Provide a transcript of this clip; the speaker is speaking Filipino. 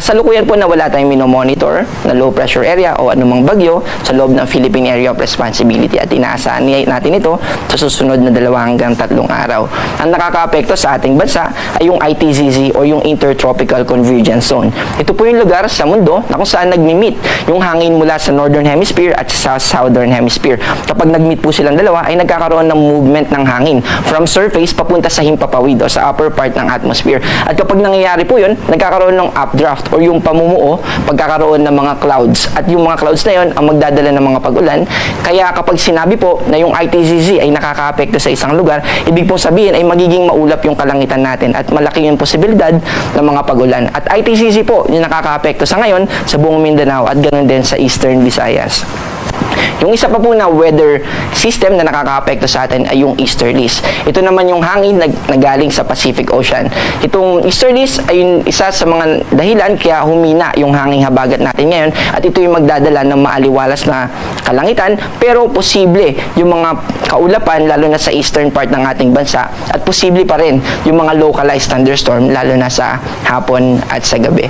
Kasalukuyan po na wala tayong minomonitor na low pressure area o anumang bagyo sa loob ng Philippine Area of Responsibility at inaasahan natin ito sa susunod na 2 hanggang 3 araw. Ang nakakaapekto sa ating bansa ay yung ITZZ o yung Intertropical Convergence Zone. Ito po yung lugar sa mundo na kung saan nagmi-meet yung hangin mula sa Northern Hemisphere at sa Southern Hemisphere. Kapag nag-meet po silang dalawa ay nagkakaroon ng movement ng hangin from surface papunta sa himpapawid o sa upper part ng atmosphere. At kapag nangyayari po yun, nagkakaroon ng updraft o yung pamumuo, pagkakaroon ng mga clouds. At yung mga clouds na yun ang magdadala ng mga pag-ulan. Kaya kapag sinabi po na yung ITZZ ay nakakaapekto sa isang lugar, ibig pong sabihin ay magiging maulap yung kalangitan natin at malaki yung posibilidad ng mga pag-ulan. At ITZZ po yung nakakaapekto sa ngayon sa buong Mindanao at ganoon din sa Eastern Visayas. Yung isa pa po na weather system na nakakaapekto sa atin ay yung easterlies. Ito naman yung hangin na galing sa Pacific Ocean. Itong easterlies ay yung isa sa mga dahilan kaya humina yung hangin habagat natin ngayon at ito yung magdadala ng maaliwalas na kalangitan pero posible yung mga kaulapan lalo na sa eastern part ng ating bansa at posible pa rin yung mga localized thunderstorm lalo na sa hapon at sa gabi.